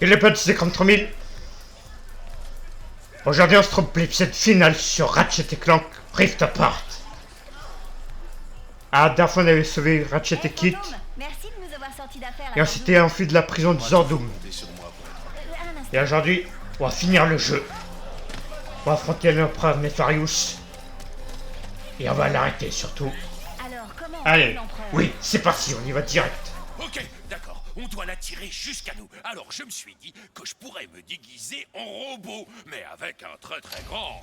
Et les potes, c'est contre 3000. Aujourd'hui, on se trouve pour l'épisode final sur Ratchet et Clank Rift Apart. Ah, la dernière fois, on avait sauvé Ratchet et Kit. Merci de nous avoir sortis d'affaires. Et on s'était enfui de la prison de Zordum. Et aujourd'hui, on va finir le jeu. On va affronter l'empereur Nefarious. Et on va l'arrêter surtout. Alors, comment Allez, l'empereur oui, c'est parti, on y va direct. Ok, d'accord, on doit l'attirer jusqu'à nous. Alors je me suis dit que je pourrais me déguiser en robot, mais avec un très très grand.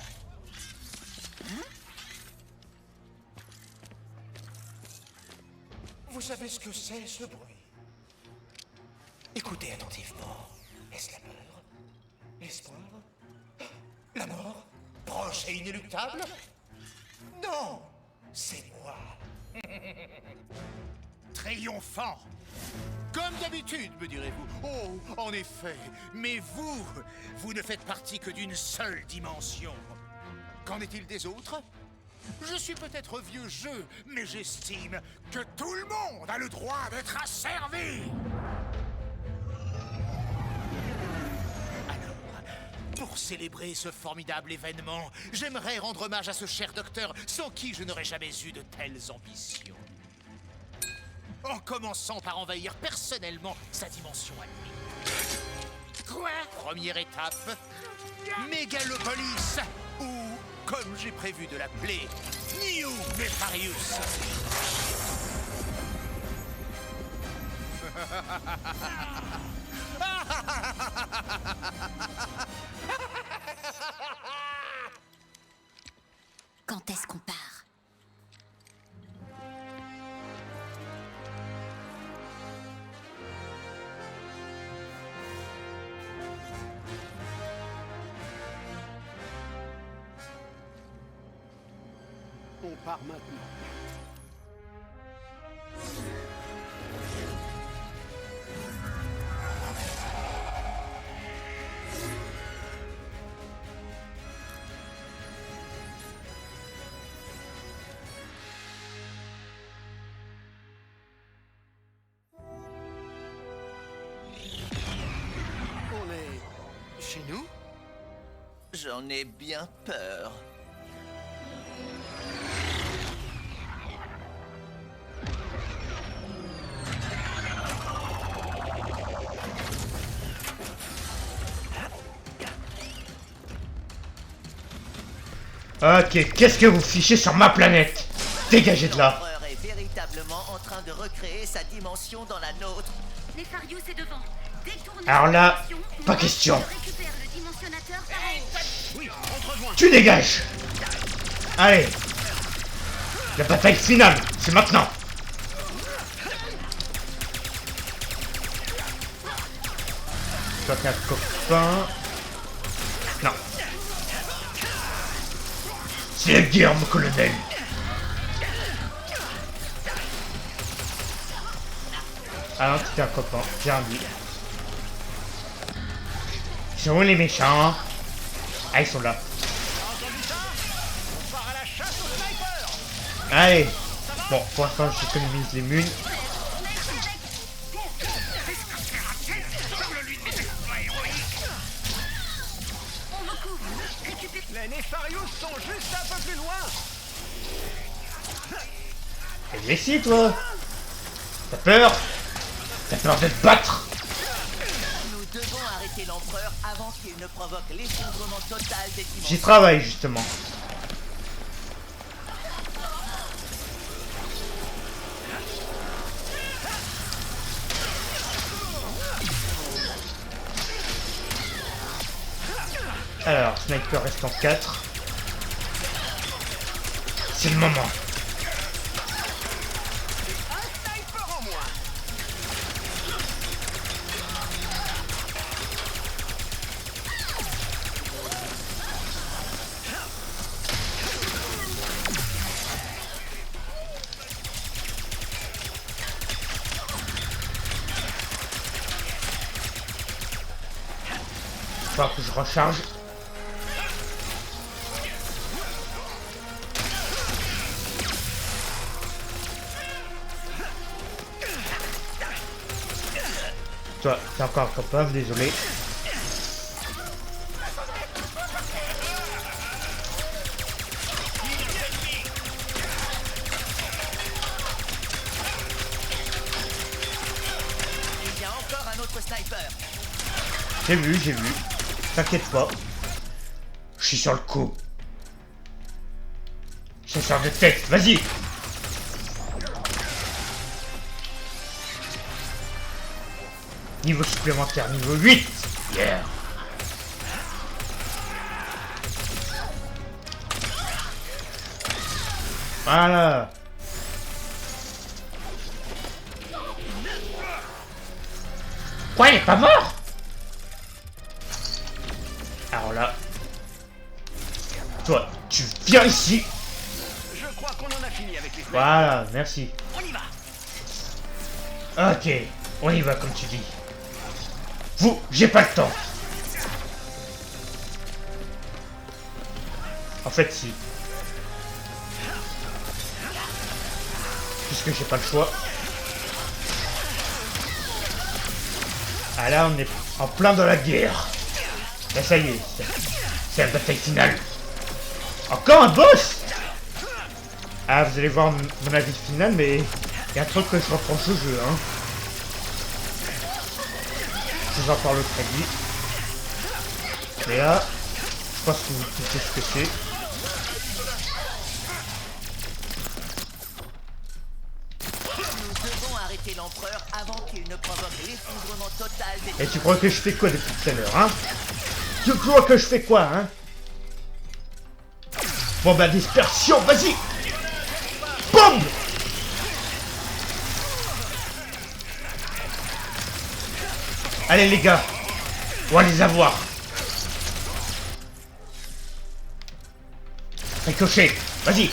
Vous savez ce que c'est, ce bruit? Écoutez attentivement. Est-ce la peur? L'espoir? La mort? Proche et inéluctable? Non! C'est moi! Triomphant. Comme d'habitude, me direz-vous. Oh, en effet. Mais vous ne faites partie que d'une seule dimension. Qu'en est-il des autres? Je suis peut-être vieux jeu, mais j'estime que tout le monde a le droit d'être asservi. Alors, pour célébrer ce formidable événement, j'aimerais rendre hommage à ce cher docteur sans qui je n'aurais jamais eu de telles ambitions. En commençant par envahir personnellement sa dimension ennemie. Quoi? Première étape, Mégalopolis, ou, comme j'ai prévu de l'appeler, New Nefarious. Quand est-ce qu'on part? On part maintenant. On est chez nous? J'en ai bien peur. Ok, qu'est-ce que vous fichez sur ma planète? Dégagez de là. L'empereur est véritablement en train de recréer sa dimension dans la nôtre. Nefarious est devant. Détournez Alors là, la dimension, pas moi, question. je récupère le dimensionnateur par en haut. Tu dégages. Allez. La bataille finale, c'est maintenant. Toi t'es un copain. Non. C'est la guerre, mon colonel. Ah non, t'es un copain. Bien dit. Ils sont où les méchants? Ah, ils sont là. Allez. Bon, pour l'instant, j'économise les mules. Les Nefarious sont juste un peu plus loin. Et ici, toi. T'as peur? T'as peur de te battre? Nous devons arrêter l'empereur avant qu'il ne provoque l'effondrement total des dimensions. J'y travaille, justement. Alors, sniper reste en 4. C'est le moment. Un sniper en moins. Faut que je recharge. Toi, t'es encore capable, désolé. Il y a encore un autre sniper. J'ai vu. T'inquiète pas. Je suis sur le coup. Chasseur de tête, vas-y. Niveau supplémentaire, niveau 8. Yeah. Voilà. Quoi, il est pas mort? Alors là... Toi, tu viens ici. Je crois qu'on en a fini avec les flèches. Voilà, merci. On y va. Ok, on y va comme tu dis. Vous, j'ai pas le temps. En fait, si. Puisque j'ai pas le choix. Ah là, on est en plein dans la guerre. Là, ça y est. C'est la bataille finale. Encore un boss. Ah, vous allez voir mon avis final, mais il y a un truc que je reproche au jeu, hein. Je vous en parle très vite. Mais là, je pense que vous savez ce que c'est. Nous devons arrêter l'empereur avant qu'il ne provoque l'effondrement total des... Et tu crois que je fais quoi depuis tout à l'heure, hein? Tu crois que je fais quoi, hein? Bon bah dispersion, vas-y! Bombe! Allez les gars, on va les avoir. Ricochet, vas-y.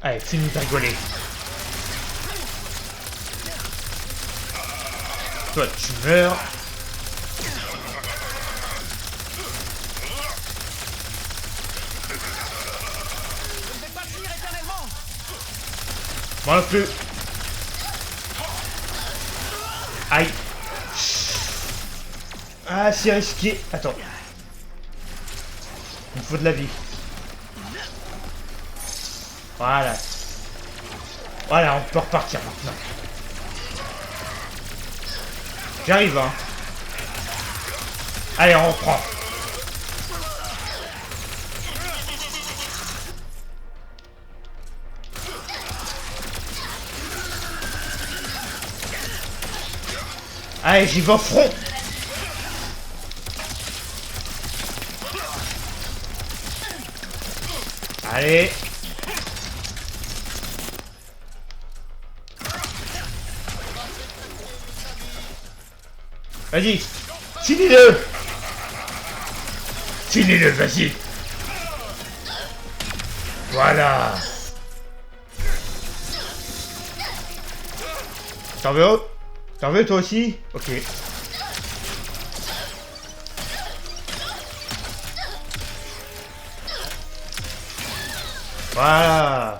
Allez, finis de rigoler. Toi, tu meurs. Je ne vais pas finir éternellement. Moi non plus. Aïe. Ah, c'est risqué. Attends. Il me faut de la vie. Voilà. Voilà, on peut repartir maintenant. J'arrive, hein. Allez, on reprend. Allez, j'y vais au front. Allez. Vas-y, finis-le. Finis-le, vas-y. Voilà. T'en veux? T'en veux toi aussi? Ok. Voilà.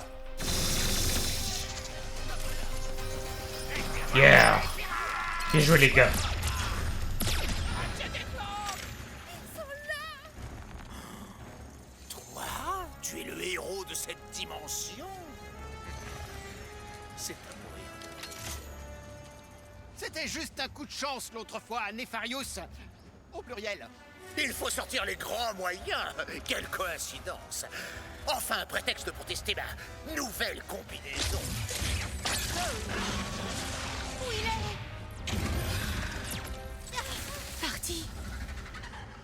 Yeah. Bien joué les gars. Toi, tu es le héros de cette dimension. C'est à mourir. C'était juste un coup de chance l'autre fois à Nefarius. Au pluriel. Il faut sortir les grands moyens. Quelle coïncidence. Enfin un prétexte pour tester ma nouvelle combinaison. Où il est? Parti.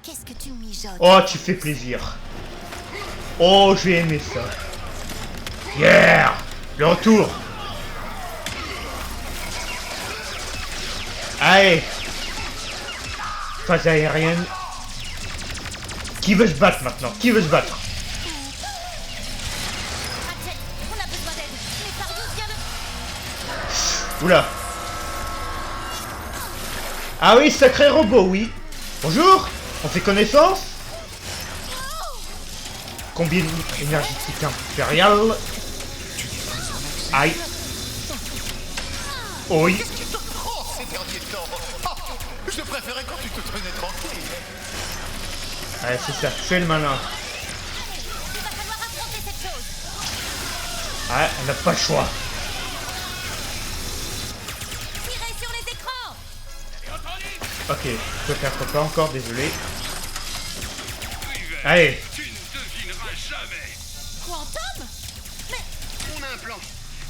Qu'est-ce que tu mijotes? Oh, tu fais plaisir. Oh, j'ai aimé ça. Yeah. Le retour. Allez. Phase aérienne. Qui veut se battre maintenant? Qui veut se battre? Ratchet, on a besoin d'aide. Nefarius vient de... Oula. Ah oui, sacré robot, oui. Bonjour, on fait connaissance? Combien énergétique impérial? Aïe. Oui. Oh, ces derniers temps. Ah, je préférais quand tu te tenais tranquille. Ouais, c'est ça, fais le malin. Il va falloir affronter cette chose. Ouais, on n'a pas le choix. Tirez sur les écrans. Ok, peut-être pas encore, désolé. Allez. Tu ne devineras jamais. Quantum? Mais... On a un plan.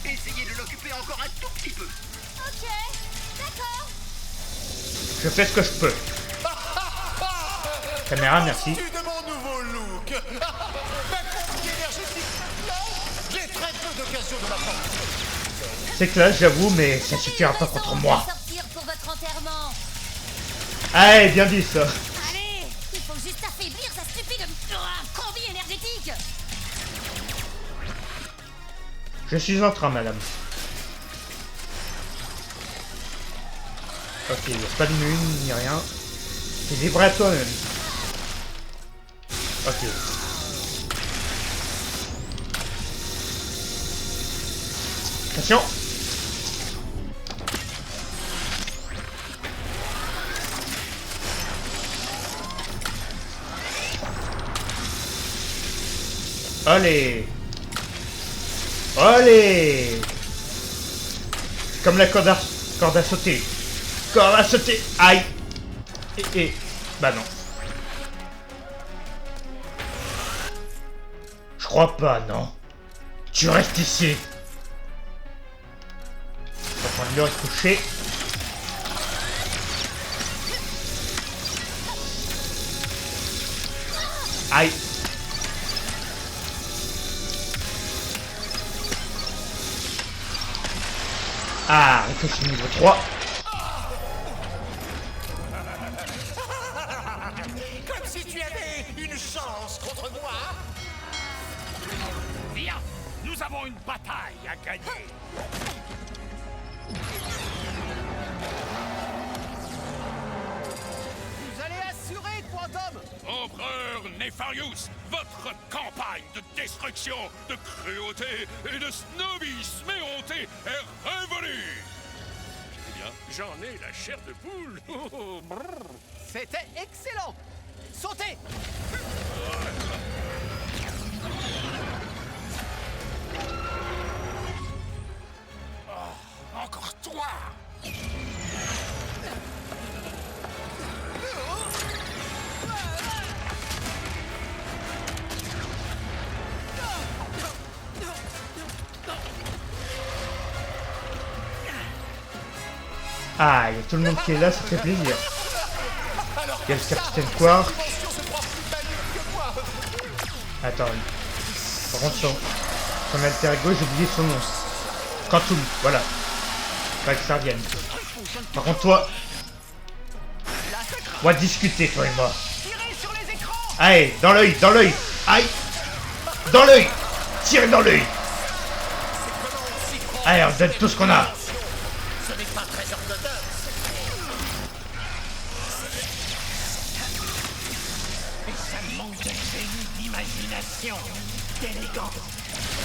Essayez de l'occuper encore un tout petit peu. Ok, d'accord. Je fais ce que je peux. Caméra, merci. Tu de mon nouveau look. Ma pompe énergétique maintenant. J'ai très peu d'occasion de la prendre. C'est classe, j'avoue, mais ça suffira pas contre moi. Sortir pour votre enterrement. Allez, bien dit ça. Allez, il faut juste affaiblir sa stupide combi énergétique. Je suis en train, madame. Ok, il n'y a pas de mune, ni rien. C'est libre à toi-même. Ok. Attention. Allez. Allez. Comme la corde à sauter. Corde à sauter. Aïe. Et. Bah non. Je crois pas, non. Tu restes ici. On va prendre l'heure de coucher. Aïe. Ah, ricochet niveau 3. Comme si tu avais une chance contre moi. Viens, nous avons une bataille à gagner. Vous allez assurer, Quantum. Empereur Nefarius, votre campagne de destruction, de cruauté et de snobisme éhonté est révolue. Eh bien, j'en ai la chair de poule. C'était excellent. Sautez. Encore toi. Ah, il y a tout le monde qui est là, ça fait plaisir. Il y a le capitaine Quark. Attends. Par contre, son alter ego, j'ai oublié son nom. Quantum, voilà. Pas que ça revienne. Par contre, toi. On va discuter, toi et moi. Tirez sur les écrans. Allez, dans l'œil, dans l'œil. Aïe. Dans l'œil. Tirez dans l'œil. Allez, on donne tout ce qu'on a. Ce n'est pas très orthodoxe. Et ça manque de génie, d'imagination, d'élégance.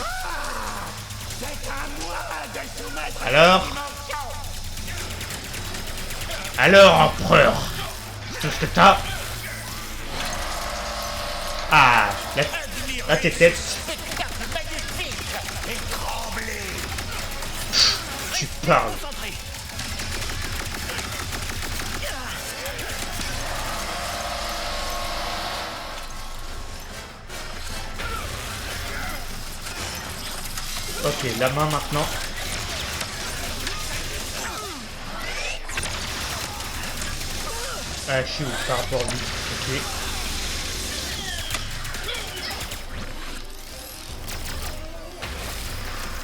Ah, c'est à moi de soumettre Alors la dimension. Alors, empereur. C'est tout ce que t'as. Ah, la tête. Spectacle magnifique et trembler. Tu parles. Concentrez. Ok, la main maintenant. Ah, je suis où par rapport à lui. Ok.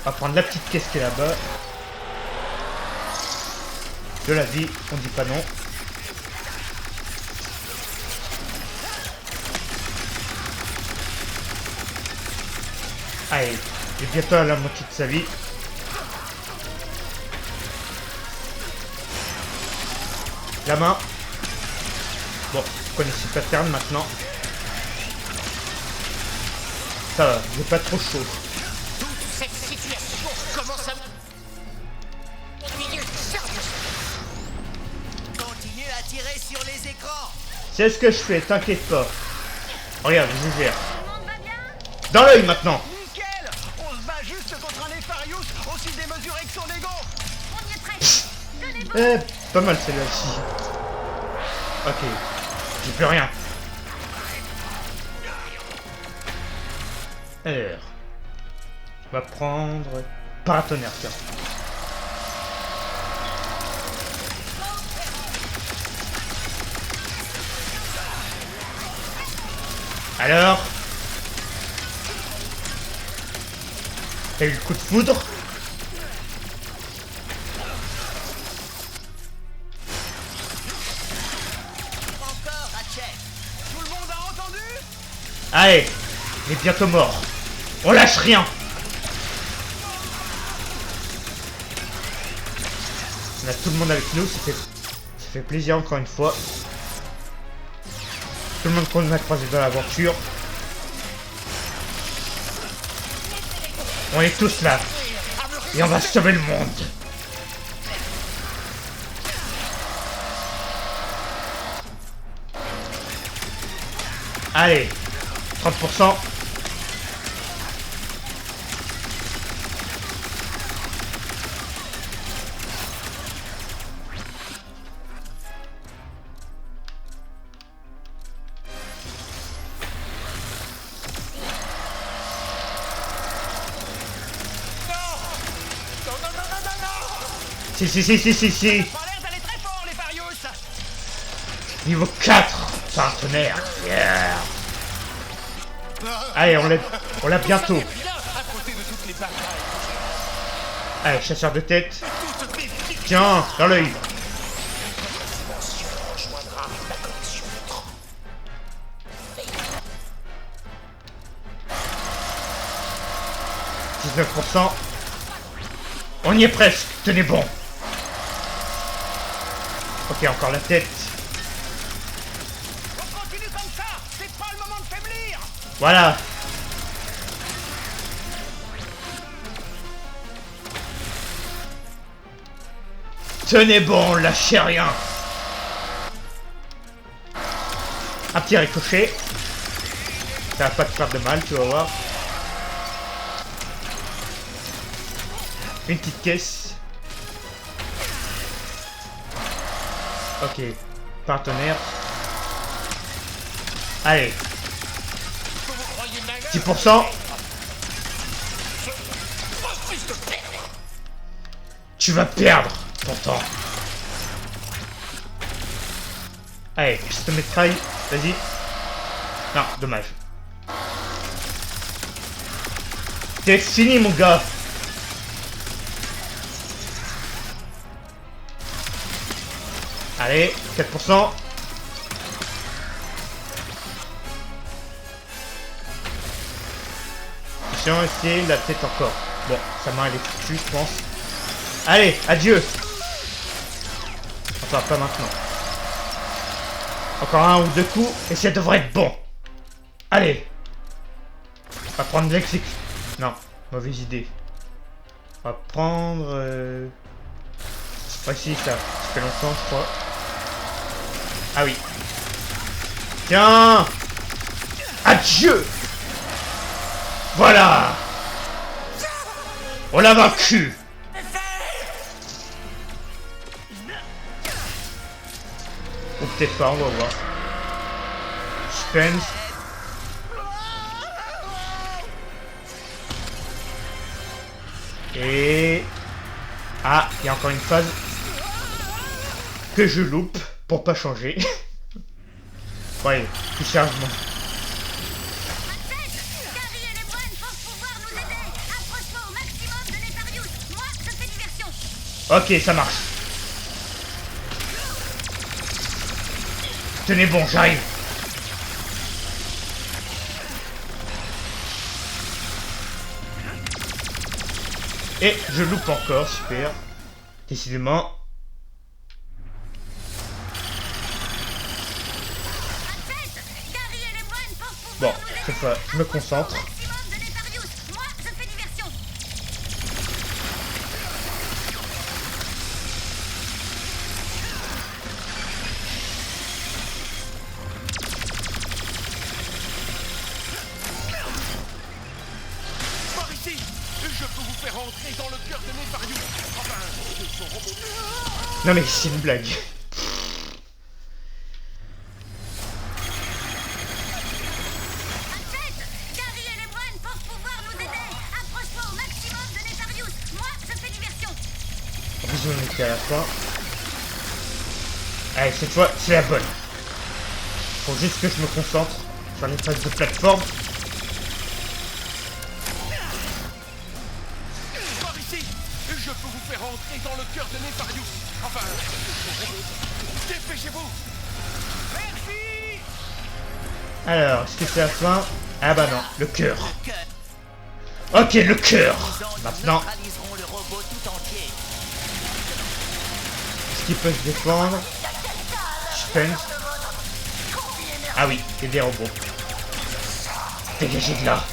On va prendre la petite caisse qui est là-bas. De la vie, on dit pas non. Allez, il est bientôt à la moitié de sa vie. La main. Bon, vous connaissez le pattern maintenant. Ça va, j'ai pas trop chaud. Toute cette situation commence à m'ennuyer sérieusement. Continue à tirer sur les écrans. C'est ce que je fais, t'inquiète pas. Regarde, je gère. Tout le monde va bien? Dans l'œil maintenant. Nickel. On se bat juste contre un Nefarius aussi démesuré que son ego. On y est presque. Tenez bon. Pas mal celle-là-ci. Ok, j'ai plus rien. Alors, on va prendre paratonnerre, tiens. Alors, t'as eu le coup de foudre? Encore, Ratchet. Tout le monde a entendu? Allez, il est bientôt mort. On lâche rien. On a tout le monde avec nous, ça fait plaisir encore une fois. Tout le monde qu'on a croisé dans l'aventure. On est tous là. Et on va sauver le monde. Allez, 30%. Si. Pas l'air d'aller très fort, les Farius. Niveau 4, partenaire. Yeah. Allez, on l'a bientôt. Bien à côté de toutes les batailles. Allez, chasseur de tête. Toutes mes victimes. Tiens, dans l'œil. Rejoindra la collection de 30. 19%. On y est presque, tenez bon. Ok, encore la tête. On continue comme ça. C'est pas le moment de faiblir. Voilà. Tenez bon, lâchez rien. Un petit ricochet. Ça va pas te faire de mal, tu vas voir. Une petite caisse. Ok. Partenaire. Allez. 10%. Tu vas perdre ton temps. Allez, je te mettrai. Vas-y. Non, dommage. C'est fini, mon gars. Allez, 4%. Attention, essayer la tête encore. Bon, sa main elle est foutue, je pense. Allez, adieu. Enfin, pas maintenant. Encore un ou deux coups, et ça devrait être bon. Allez. On va prendre l'exécution. Non, mauvaise idée. On va prendre... Voici ça. Ça fait longtemps, je crois. Ah oui. Tiens. Adieu. Voilà. On l'a vaincu. Ou peut-être pas, on va voir. Suspense. Et... Ah, il y a encore une phase que je loupe pour pas changer. Ouais, tout chargement. Gary et les moines pensent pouvoir nous aider. Approche-toi au maximum de Nefarius. Moi, je fais diversion. Ok, ça marche. Tenez bon, j'arrive. Et je loupe encore, super. Décidément. Bon, cette fois, je me concentre. Maximum de Nefarious. Moi, je fais diversion. Par ici, je peux vous faire entrer dans le cœur de Nefarious. Enfin, de son robot. Non mais c'est une blague. Ratchet, Gary et les Browns pensent pouvoir nous aider. Approche-toi au maximum de Nefarious. Moi, je fais diversion. Heureusement on était à la fin. Allez, cette fois, c'est la bonne. Faut juste que je me concentre sur les phases de plateforme. Par ici, je peux vous faire entrer dans le cœur de Nefarious. Enfin, dépêchez-vous. Merci. Alors, est-ce que c'est la fin? Ah bah non, le cœur. Le cœur. Ok, le cœur. Nous Maintenant, neutraliserons le robot tout entier. est-ce qu'il peut se défendre? Suspense. Ah oui, c'est des robots. Dégagez de là.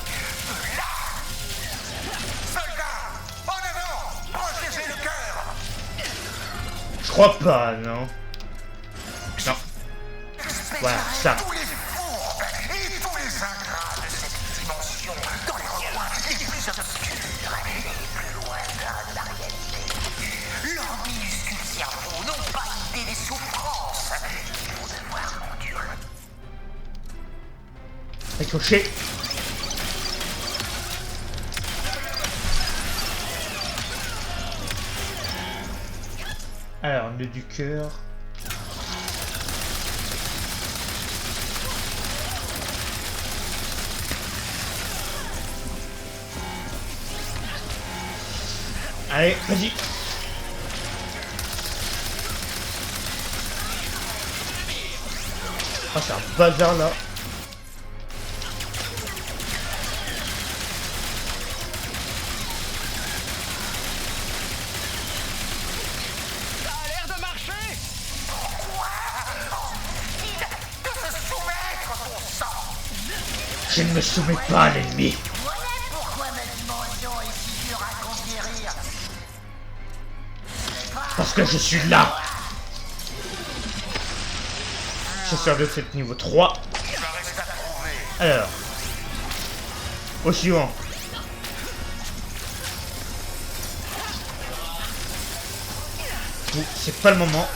Soldats, en avant, protégez le cœur. Je crois pas, non. Non. Voilà, ça. Tous les fourbes et tous les ingrats de cette dimension dans les recoins les plus obscurs et plus lointains de la réalité. Leurs minuscules cerveaux n'ont pas idée des souffrances qu'ils vont devoir endurer. Ricochet. Alors, nœud du cœur. Allez, vas-y. Ah, c'est un bazar là. Ça a l'air de marcher. De se soumettre, bon sang. Je ne me soumets pas à l'ennemi. Voilà pourquoi ma dimension est si dure à conquérir. Parce que je suis là. Chasseur de tête niveau 3. Alors. Au suivant. Vous, c'est pas le moment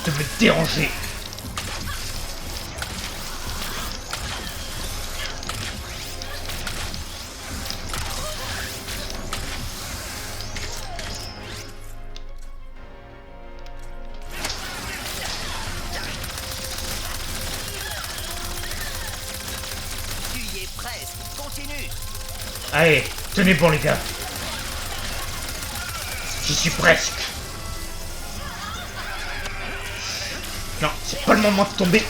de me déranger. Tu y es presque. Continue. Allez, tenez bon les gars. J'y suis presque. Non, c'est pas le moment de tomber.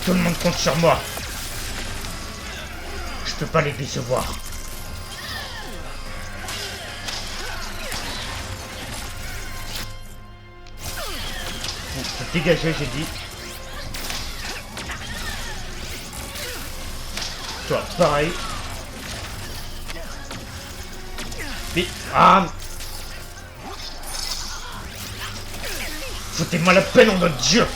Tout le monde compte sur moi. Je peux pas les décevoir. Vous faut dégager, j'ai dit. Toi, pareil. Vite. Ah. Foutez-moi la peine, en notre Dieu.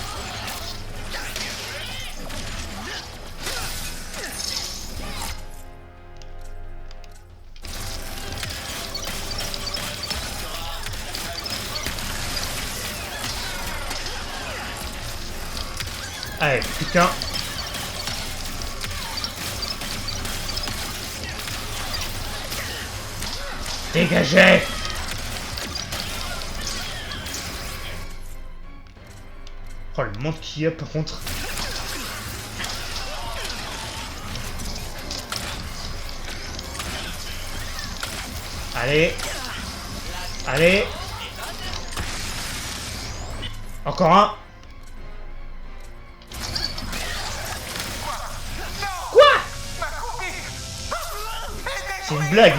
Allez, putain. Dégagez. Oh, le monde qu'il y a, par contre. Allez. Allez. Encore un. Quoi? C'est une blague.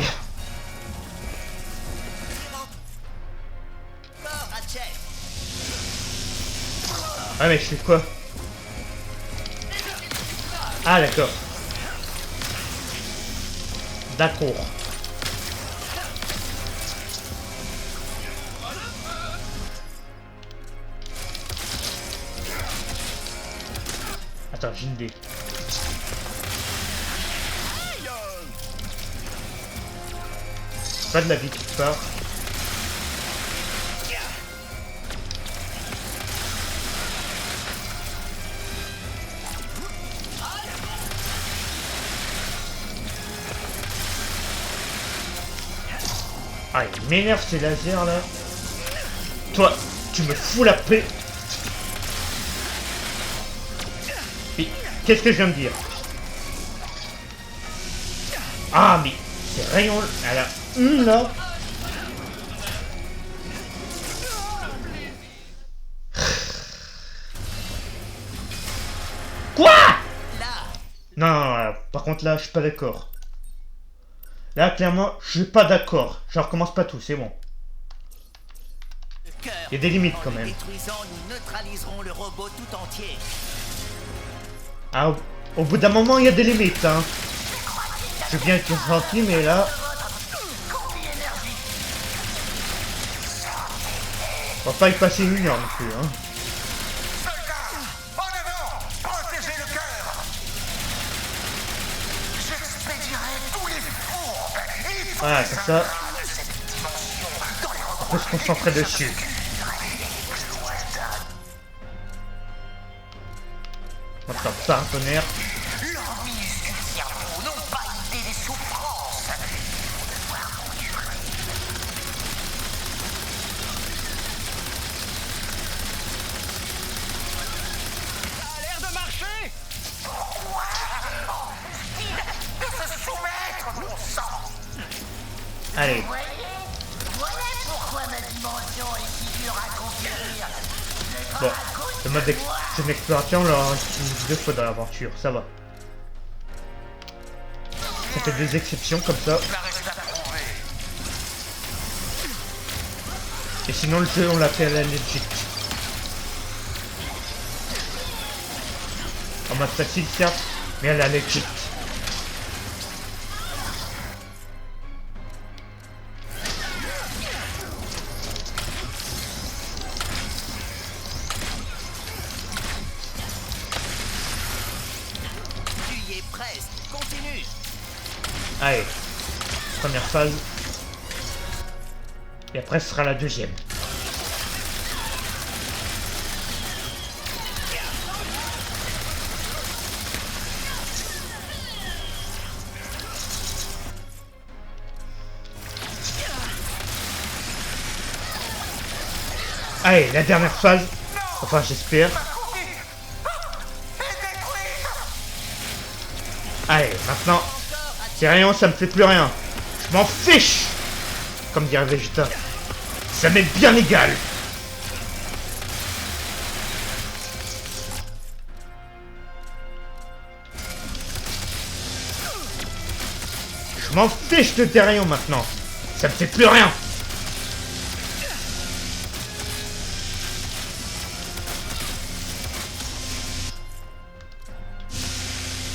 Mort, Ratchet. Ah mais je fais quoi? Ah d'accord. D'accord. Attends, j'ai une idée. Pas de la vie qui part. Ah, il m'énerve ces lasers là. Toi, tu me fous la paix. Et qu'est-ce que je viens de dire? Ah, mais ces rayons là. Là. Quoi? Non, non, non, par contre là, je suis pas d'accord. Là, clairement, je suis pas d'accord. Je recommence pas tout, c'est bon. Il y a des limites quand même. En le détruisant, nous neutraliserons le robot tout entier. Ah, au bout d'un moment, il y a des limites, hein. Je veux bien être gentil, mais là... On va pas y passer une heure non plus, hein. En avant! Protégez le cœur! J'expédierai tous les fourbes et Voilà, comme ça... On peut se concentrer dessus. Notre partenaire. l'ennui du cerveau n'ont pas idée des souffrances. Ça a l'air de marcher! Pourquoi? De se soumettre, mon sang! Allez. Voilà pourquoi ma dimension est si dure à conquérir. Bon, le mode d'exploration, on l'a utilisé 2 fois dans l'aventure, ça va. Ça fait des exceptions comme ça. Ça reste à prouver. Et sinon le jeu on l'a fait à la legit. En mode facile certes, mais à la legit. Tu y es presque. Continue. Allez, première phase. Et après ce sera la deuxième. Allez, la dernière phase. Enfin, j'espère. Allez, maintenant. C'est rien, ça me fait plus rien. Je m'en fiche. Comme dirait Vegeta. Ça m'est bien égal. Je m'en fiche de tes rayons maintenant. Ça me fait plus rien.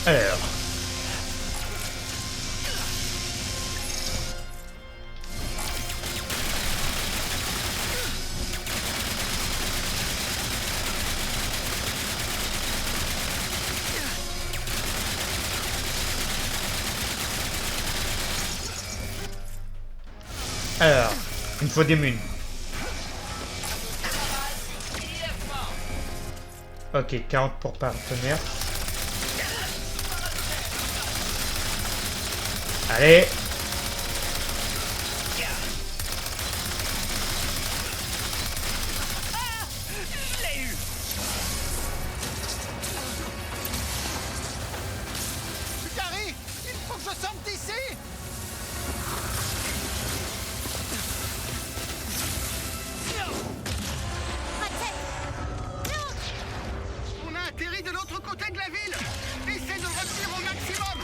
Alors. Alors, il me faut des munes. Ok, 40 pour partenaire. Allez. Gary, il faut que je sorte d'ici! On a atterri de l'autre côté de la ville! Essaie de retenir au maximum!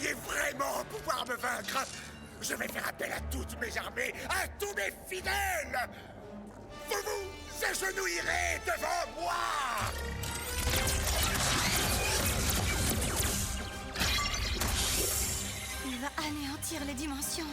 croyez vraiment pouvoir me vaincre? Je vais faire appel à toutes mes armées, à tous mes fidèles! Vous vous agenouillerez devant moi! Il va anéantir les dimensions.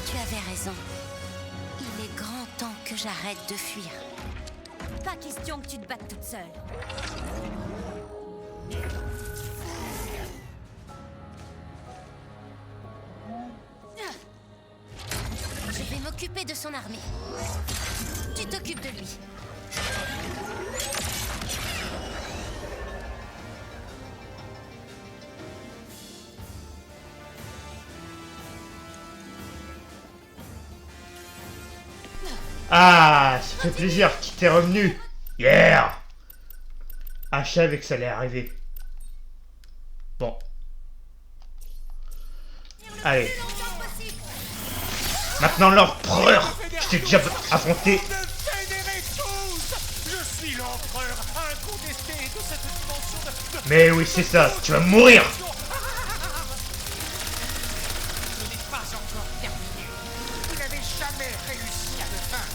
Tu avais raison. Il est grand temps que j'arrête de fuir. Pas question que tu te battes toute seule. Je vais m'occuper de son armée. Tu t'occupes de lui. Ah, ça fait plaisir qu'il t'est revenu. Yeah. Ah, je savais que ça allait arriver. Bon. Allez. Maintenant l'empereur. Je t'ai déjà affronté. Vénérez tous! Je suis l'empereur incontesté de cette dimension de... Mais oui, c'est ça. Tu vas mourir. Ce n'est pas encore terminé. Vous n'avez jamais réussi à me vaincre.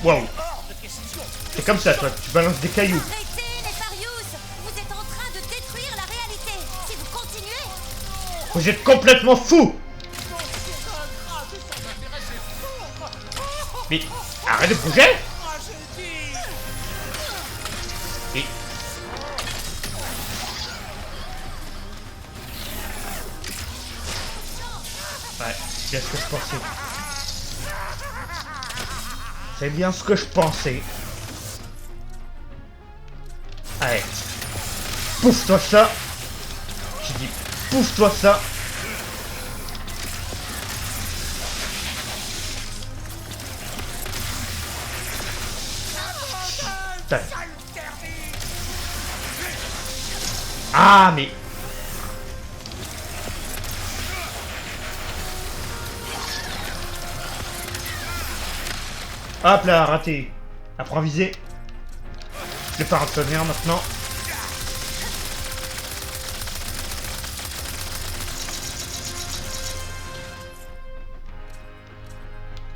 Waouh. Hors de question. C'est comme ça, toi. Tu balances des cailloux. Arrêtez, Nefarius! Vous êtes en train de détruire la réalité. Si vous continuez... Vous êtes complètement fou. Mais arrête de bouger. Et... Ouais, c'est bien ce que je pensais. C'est bien ce que je pensais. Allez. Pouffe-toi ça. J'ai dit pouffe-toi ça. Putain. Ah mais... Hop là, raté. Apprends à viser. Je vais pas retenir maintenant.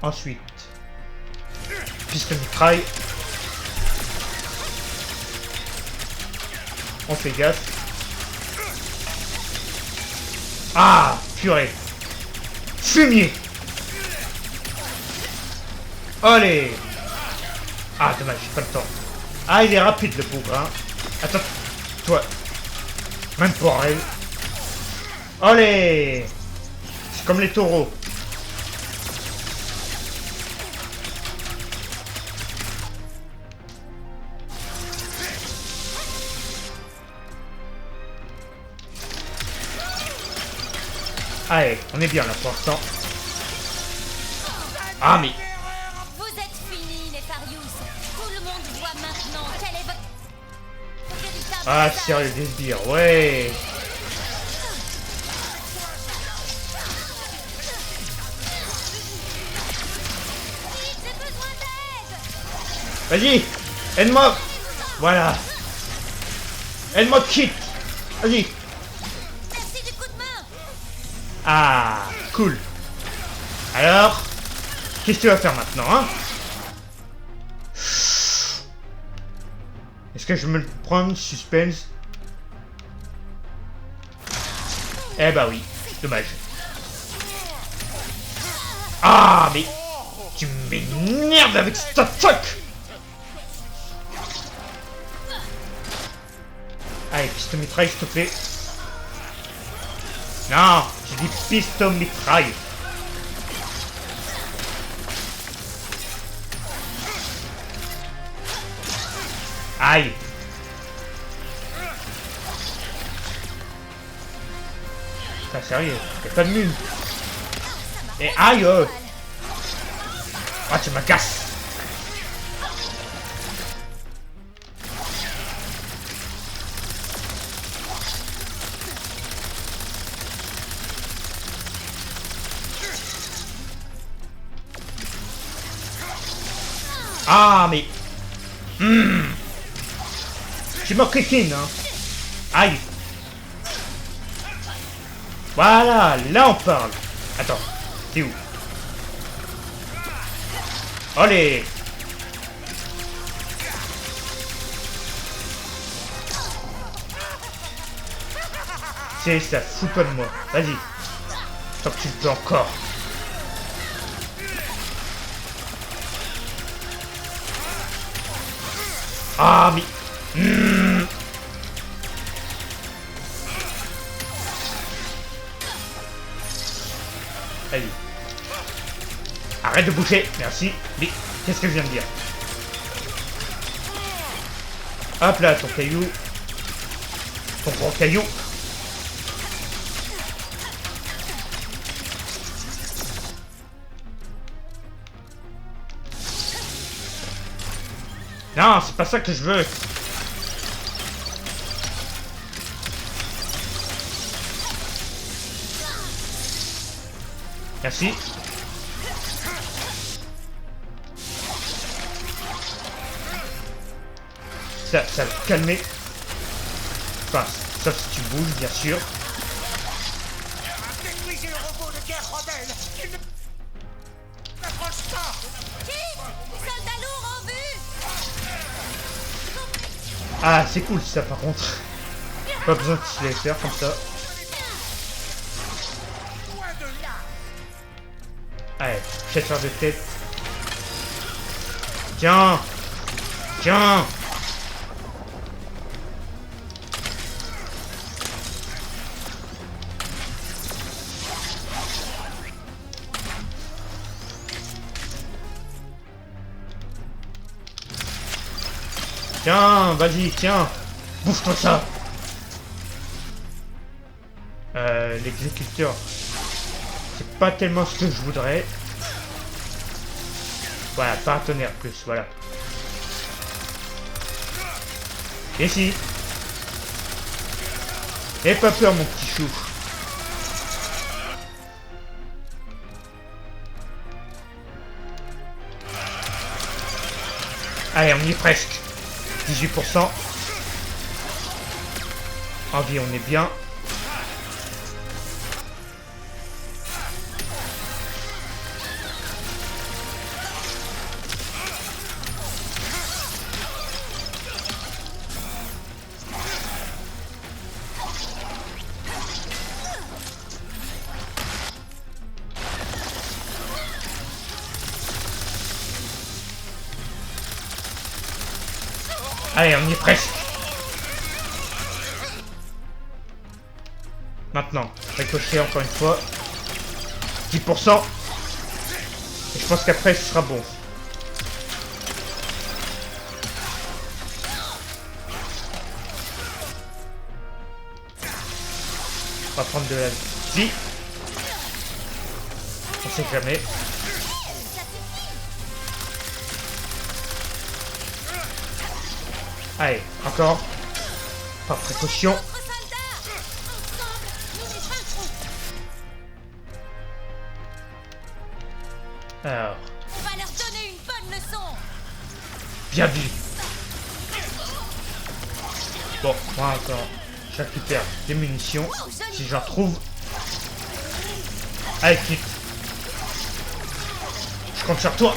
Ensuite, piste mitraille. On fait gaffe. Ah, purée. Fumier. Allez. Ah, dommage, j'ai pas le temps. Ah, il est rapide le pauvre, hein. Attends, toi. Même pour elle. Allez. C'est comme les taureaux. Allez, on est bien là pour l'instant. Ah mais... Vous êtes finis, Nefarius. Tout le monde voit maintenant quel est votre véritable Ah visage. sérieux, des sbires, ouais. Vite, j'ai besoin d'aide. Vas-y, aide-moi. Voilà. Aide-moi, Kit. Vas-y. Merci du coup de main. Ah, cool. Alors, qu'est-ce que tu vas faire maintenant, hein? Est-ce que je vais me le prendre, suspense? Eh bah oui, dommage. Ah, mais... Tu m'énerves avec cette attaque. Allez, piste mitraille, s'il te plaît. Non, j'ai dit piste mitraille. Aïe. Putain, sérieux, y'a pas de mule. Et aïe. Ah, tu m'agaces. Ah, mais... Tu me criquines, hein. Aïe. Voilà, là on parle. Attends, t'es où? Allez. C'est ça, fous pas de moi. Vas-y. Tant que tu le peux encore. Ah, mais... Allez. Arrête de bouger, merci. Mais qu'est-ce que je viens de dire? Hop là, ton caillou. Ton gros caillou. Non, c'est pas ça que je veux. Merci. Ça va te calmer. Enfin, sauf si tu bouges, bien sûr. Détruisez le robot de guerre rebelle. Il ne... n'approche pas. Soldats lourds en vue. Ah, c'est cool ça par contre. Pas besoin de se les faire comme ça. Loin de là. Allez, chasseur de tête. Tiens. Tiens. Tiens, vas-y, tiens. Bouffe-toi ça. L'exécuteur. C'est pas tellement ce que je voudrais. Voilà, partenaire plus, voilà. Ici. N'aie pas peur, mon petit chou. Allez, on y est presque. 18%. En vie, on est bien. Allez, on y est presque. Maintenant, ricochet encore une fois. 10%. Et je pense qu'après, ce sera bon. On va prendre de la vie. On sait jamais. Allez, encore. Par précaution. Alors. On va leur donner une bonne leçon. Bien vu. Bon, moi encore. Je récupère des munitions. Si j'en trouve. Allez, quitte. Je compte sur toi.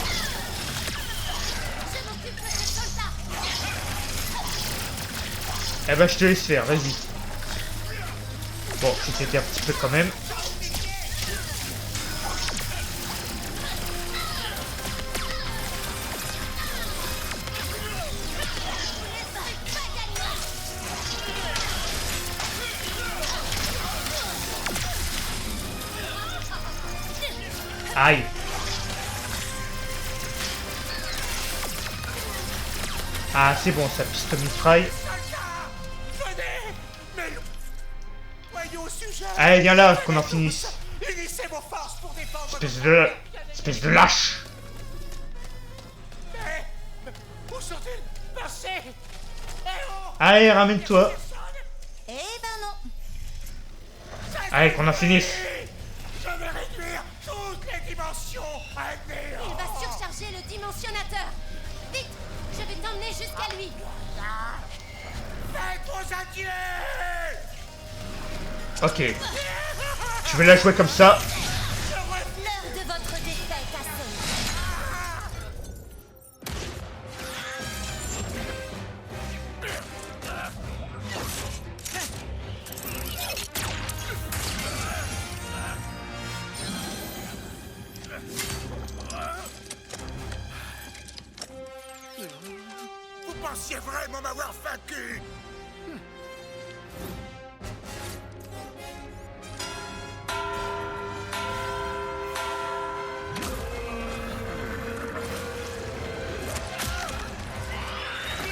Eh ben, je te laisse faire, vas-y. Bon, je t'ai dit un petit peu quand même. Aïe. Ah, c'est bon, ça piste mitraille. Voyons au sujet. Allez, viens là, qu'on en finisse. Unissez vos forces pour Espèce de lâche. Mais où sont-ils passés? Eh oh! Allez, ramène-toi. Eh ben non. Allez, qu'on en finisse. Je vais réduire toutes les dimensions à néant. Il va surcharger le dimensionnateur. Vite, je vais t'emmener jusqu'à lui. Faites vos adieux! Ok. Je vais la jouer comme ça. L'heure de votre défaite a sonné. Vous pensiez vraiment m'avoir vaincu?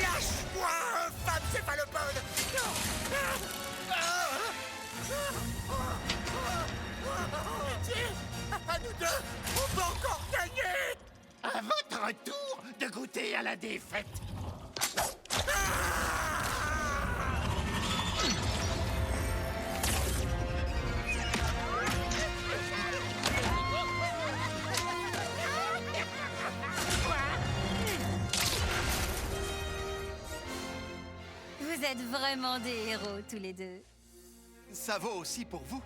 Lâche-moi, infâme céphalopode! Pitié! À nous deux, on peut encore gagner! À votre tour de goûter à la défaite! Vous êtes vraiment des héros tous les deux. Ça vaut aussi pour vous.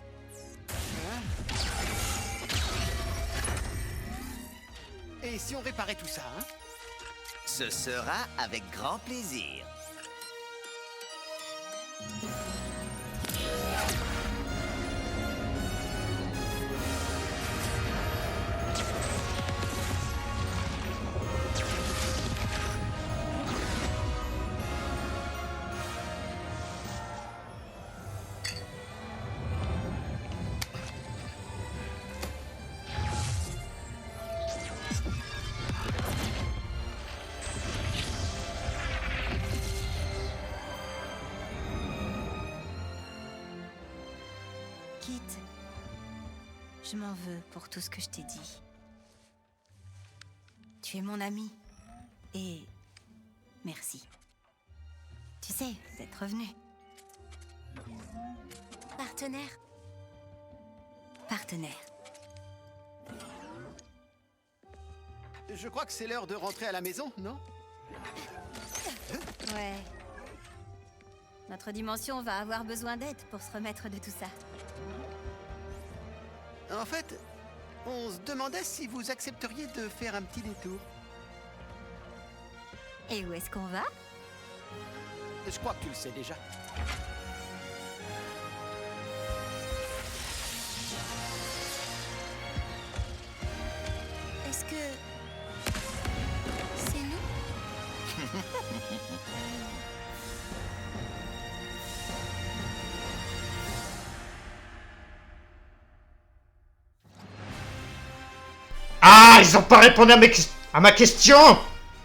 Et si on réparait tout ça, hein? Ce sera avec grand plaisir. Kit, je m'en veux pour tout ce que je t'ai dit. Tu es mon ami. Et merci. Tu sais, d'être revenu. Partenaire. Partenaire. Je crois que c'est l'heure de rentrer à la maison, non? Ouais. Notre dimension va avoir besoin d'aide pour se remettre de tout ça. En fait, on se demandait si vous accepteriez de faire un petit détour. Et où est-ce qu'on va? Je crois que tu le sais déjà. Est-ce que... c'est nous? Ah, ils ont pas répondu à ma question.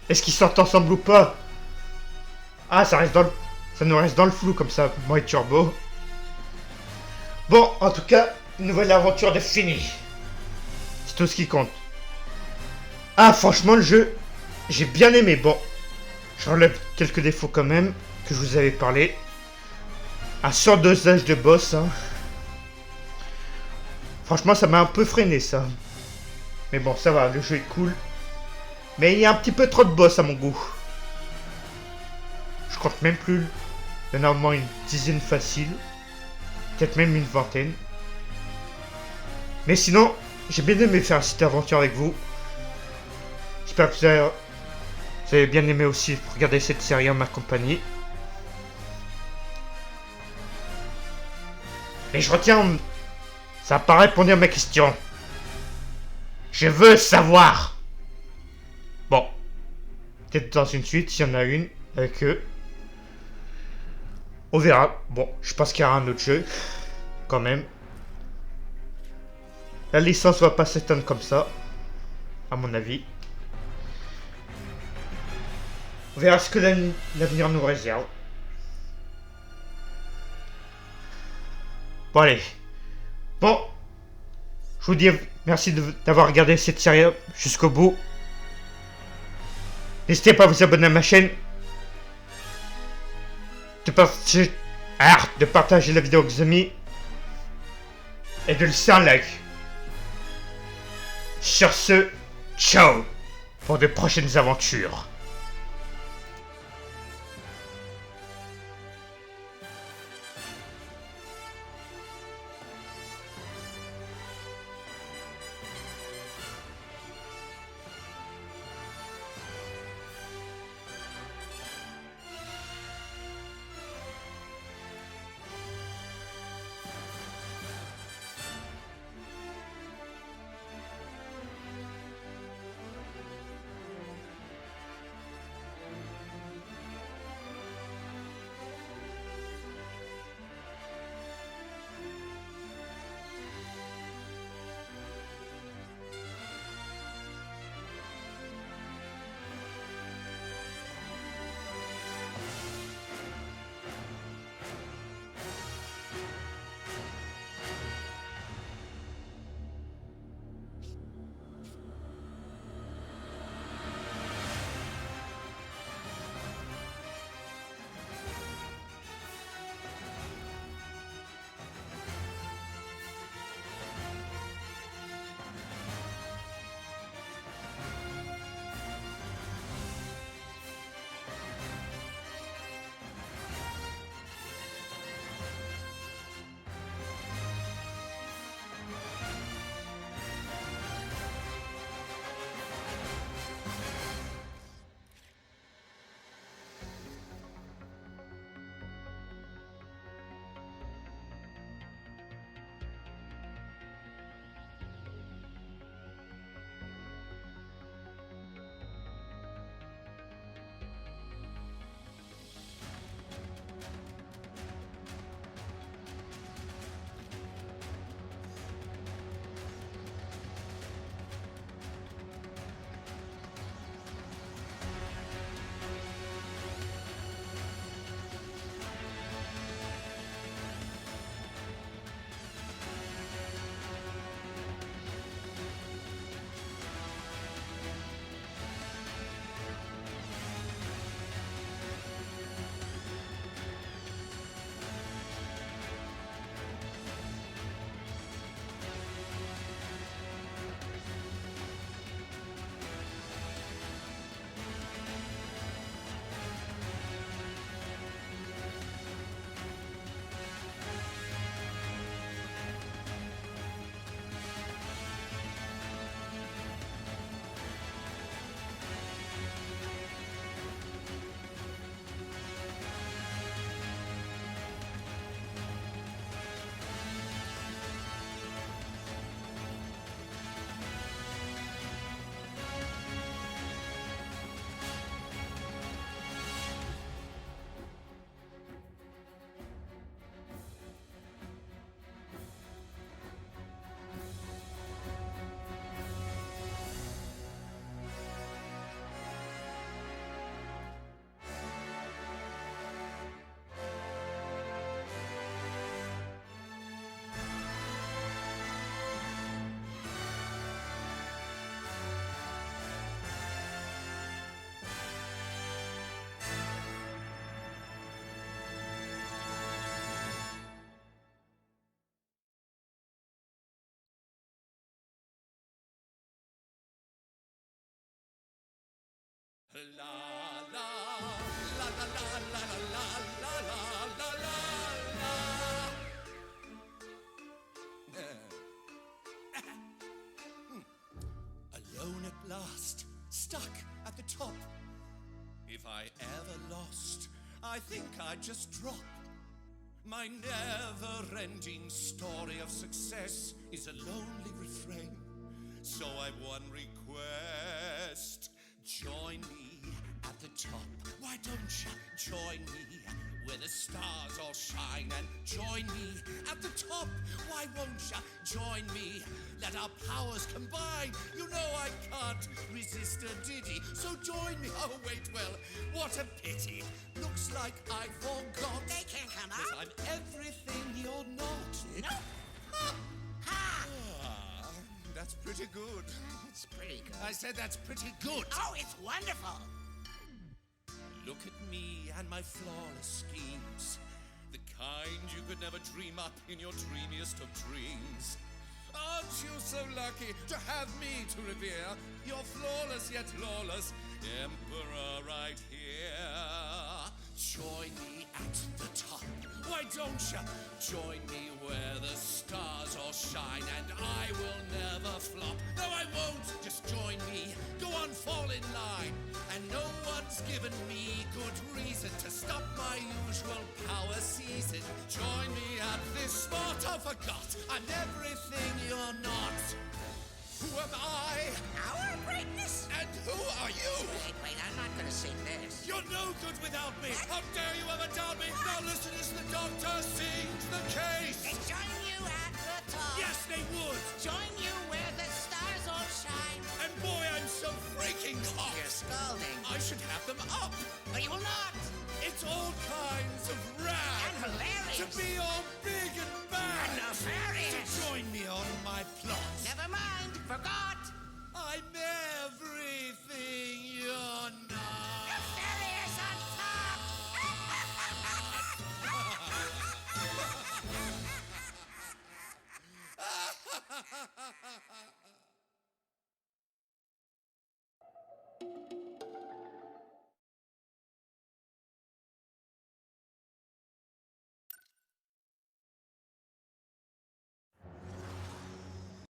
Est-ce qu'ils sortent ensemble ou pas? Ah, ça nous reste dans le flou comme ça, moi et Turbo. Bon, en tout cas, une nouvelle aventure de fini. C'est tout ce qui compte. Ah, franchement, le jeu, j'ai bien aimé. Bon, j'enlève quelques défauts quand même, que je vous avais parlé. Un surdosage de boss, hein. Franchement, ça m'a un peu freiné, ça. Mais bon, ça va, le jeu est cool. Mais il y a un petit peu trop de boss à mon goût. Je compte même plus. Il y en a au moins une dizaine facile. Peut-être même une vingtaine. Mais sinon, j'ai bien aimé faire cette aventure avec vous. J'espère que vous avez bien aimé aussi regarder cette série en ma compagnie. Et je retiens... Ça n'a pas répondu à ma question. Je veux savoir. Bon. Peut-être dans une suite, s'il y en a une, avec eux. On verra. Bon, je pense qu'il y aura un autre jeu. Quand même. La licence va pas s'éteindre comme ça. À mon avis. On verra ce que l'avenir nous réserve. Bon, allez. Bon. Je vous dis merci d'avoir regardé cette série jusqu'au bout. N'hésitez pas à vous abonner à ma chaîne. De partager la vidéo avec vos amis. Et de laisser un like. Sur ce, ciao pour de prochaines aventures. Alone at last, stuck at the top. If I ever lost, I think I'd just drop. My never-ending story of success is a lonely refrain. So I've one request. Join me at the top. Why don't you join me where the stars all shine? And join me at the top. Why won't you join me? Let our powers combine. You know I can't resist a ditty. So join me. Oh, wait, well, what a pity. Looks like I forgot. They can't come 'Cause up. I'm everything you're not. No. Ha! Ha! Ah. That's pretty good. It's pretty good. I said that's pretty good. Oh, it's wonderful! Look at me and my flawless schemes. The kind you could never dream up in your dreamiest of dreams. Aren't you so lucky to have me to revere? Your flawless yet lawless emperor right here. Join me at the top. Why don't you join me where the stars all shine, and I will never flop. No, I won't. Just join me. Go on, fall in line. And no one's given me good reason to stop my usual power season. Join me at this spot. I forgot I'm everything you're not. Who am I? Our greatness? And who are you? Wait, I'm not gonna sing this. You're no good without me. How dare you ever doubt me? Now listen as the doctor sings the case. They join you at the top. Yes, they would. Join you where the stars all shine. And boy, I'm so freaking hot. You're scalding. I should have them up. But you will not. It's all kinds of rad. And hilarious. To be all big and bad. And nefarious. So join me on my plot. Never mind. Forgot. I'm everything you're not. Nefarious on top.